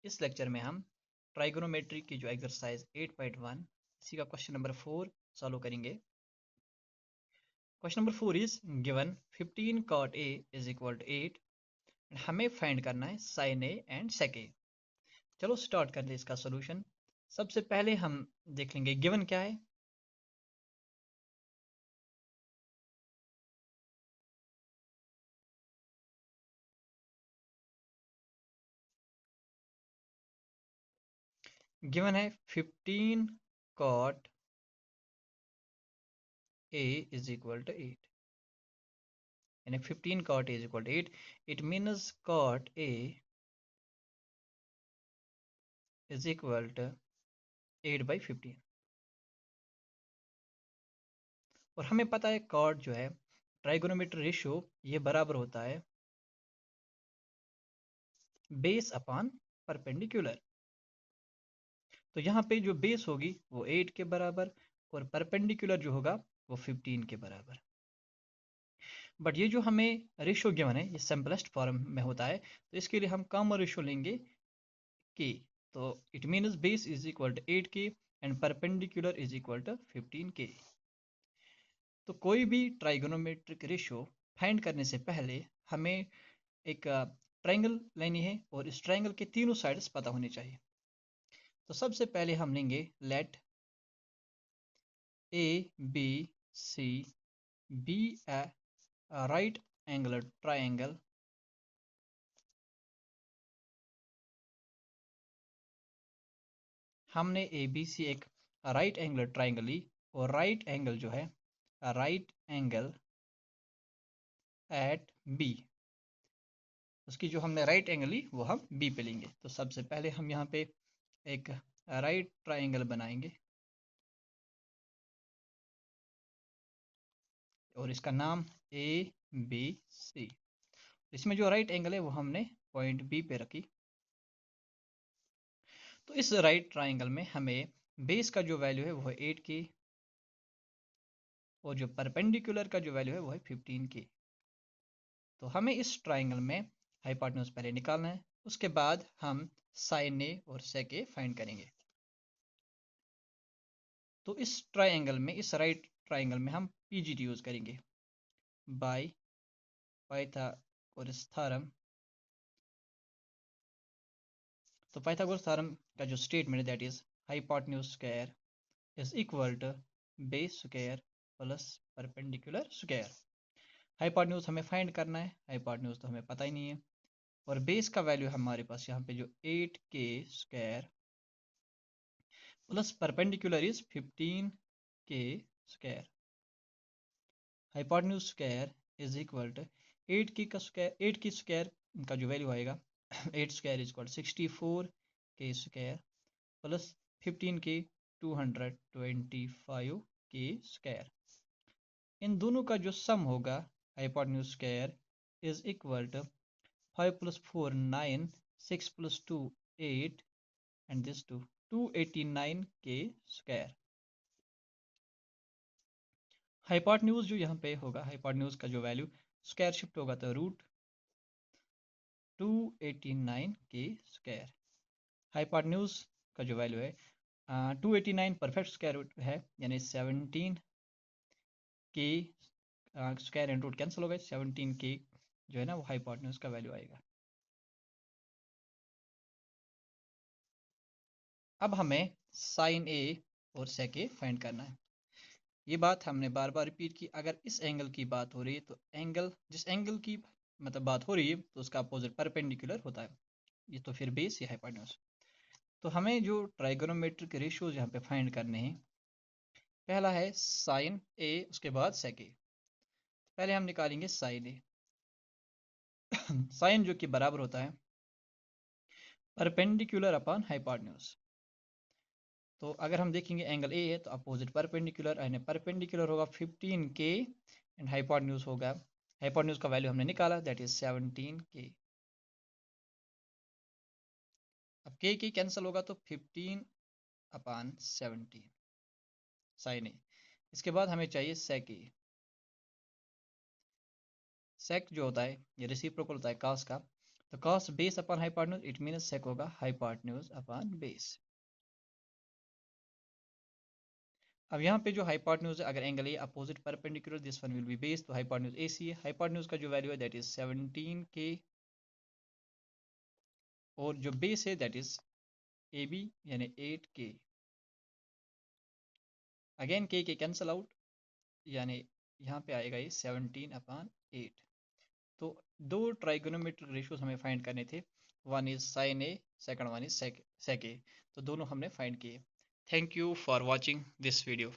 इस लेक्चर में हम ट्राइगोनोमेट्री की जो एक्सरसाइज 8.1 इसी का क्वेश्चन नंबर 4 सॉल्व करेंगे। Question number 4 is given 15 cot a is equal to 8। हमें फाइंड करना है sin a and sec a। चलो स्टार्ट करते हैं इसका सोल्यूशन। सबसे पहले हम देख लेंगे गिवन क्या है। गिवन है 15 cot a is equal to 8, यानी 15 cot a is equal to 8। It means cot a is equal to 8/15। और हमें पता है कॉट जो है ट्राइगोनोमेट्री रेशियो ये बराबर होता है बेस अपॉन परपेंडिकुलर। तो यहाँ पे जो बेस होगी वो 8 के बराबर और परपेंडिकुलर जो होगा वो 15 के बराबर। बट ये जो हमें रेशियो गिवन है ये सिंपलेस्ट फॉर्म में होता है, तो इसके लिए हम कॉमन रेशियो लेंगे के। तो it means base is equal to 8 के and perpendicular is equal to 15 के। तो कोई भी ट्राइगोनोमेट्रिक रेशियो फाइंड करने से पहले हमें एक ट्रायंगल लेनी है और इस ट्रायंगल के तीनों साइड्स पता होनी चाहिए। तो सबसे पहले हम लेंगे let A B C B A right angle triangle हमने ए बी सी एक राइट एंगल ट्रायंगल ली और राइट एंगल जो है राइट एंगल एट बी, उसकी जो हमने राइट एंगल ली वो हम बी पे लेंगे। तो सबसे पहले हम यहाँ पे एक राइट ट्रायंगल बनाएंगे और इसका नाम ए बी सी। इसमें जो राइट एंगल है वो हमने पॉइंट बी पे रखी। तो इस राइट ट्रायंगल में हमें बेस का जो वैल्यू है वो है 8 की और जो परपेंडिकुलर का जो वैल्यू है वो है 15 की। तो हमें इस ट्रायंगल में हाइपोटेन्यूज पहले निकालना है, उसके बाद हम साइन ए और सेक ए फाइंड करेंगे। तो इस ट्रायंगल में इस राइट ट्रायंगल में हम पीजीटी यूज करेंगे बाय पाइथागोरस थ्योरम। तो पाइथागोरस थ्योरम का जो स्टेटमेंट है that is hypotenuse square is equal to base square plus perpendicular square. Hypotenuse हमें फाइंड करना है, हाइपोटेन्यूज तो हमें पता ही नहीं है। और बेस का वैल्यू हमारे पास यहाँ पे जो 8k square plus perpendicular is 15k square. Hypotenuse square is equal to 8 का जो वैल्यू आएगा 8 square is equal 64k square plus 15k 225k square. इन दोनों का जो सम होगा hypotenuse square is equal to 5 + 4 9 6 + 2 8 and this 289k square. Hypotenuse जो यहाँ पे होगा हाइपोटेन्यूज का जो वैल्यू स्क्वायर शिफ्ट होगा तो रूट 289k स्क्वायर। हाइपोटेन्यूज का जो वैल्यू है 289 परफेक्ट स्क्वायर रूट है, यानी 17k square and root cancel हो गए, 17k जो है ना वो हाइपोटेन्यूज का वैल्यू आएगा। अब हमें साइन ए और सेक ए फाइंड करना है। ये बात हमने बार बार रिपीट की, अगर इस एंगल की बात हो रही है तो एंगल जिस एंगल की मतलब बात हो रही है तो उसका अपोजिट परपेंडिकुलर होता है, ये तो फिर बेस या हाइपोटेन्यूज। तो हमें जो ट्राइगोनोमेट्रिक रेशियोज यहाँ पे फाइंड करने हैं, पहला है साइन ए उसके बाद सेक ए। पहले हम निकालेंगे साइन ए। साइन जो कि बराबर होता है परपेंडिकुलर अपॉन हाइपोटेन्यूज। तो अगर हम देखेंगे एंगल ए है तो अपोजिट परपेंडिकुलर, यानी परपेंडिकुलर होगा 15k एंड हाइपोटेन्यूज होगा, हाइपोटेन्यूज का वैल्यू हमने निकाला दैट इज 17k। अब k कैंसिल होगा तो 15/17 साइन ए। इसके बाद हमें चाहिए सेक ए। सेक जो होता है ये रेसिप्रोकल होता है कास का, तो cos base upon hypotenuse, it means sec होगा हाइपोटेन्यूज अपॉन बेस। अब यहाँ पे जो हाइपोटेन्यूज है, अगर angle A opposite perpendicular, this one will be base, तो हाइपोटेन्यूज AC है। हाइपोटेन्यूज का जो वैल्यू है दैट इज 17K, और जो बेस है दैट इज AB यानी 8K। अगेन के कैंसल आउट, यानी यहाँ पे आएगा ये 17/8। तो दो ट्राइगोनोमेट्रिक रेशियोज हमें फाइंड करने थे, one is sine A, second one is sec A. तो दोनों हमने फाइंड किए। Thank you for watching this video.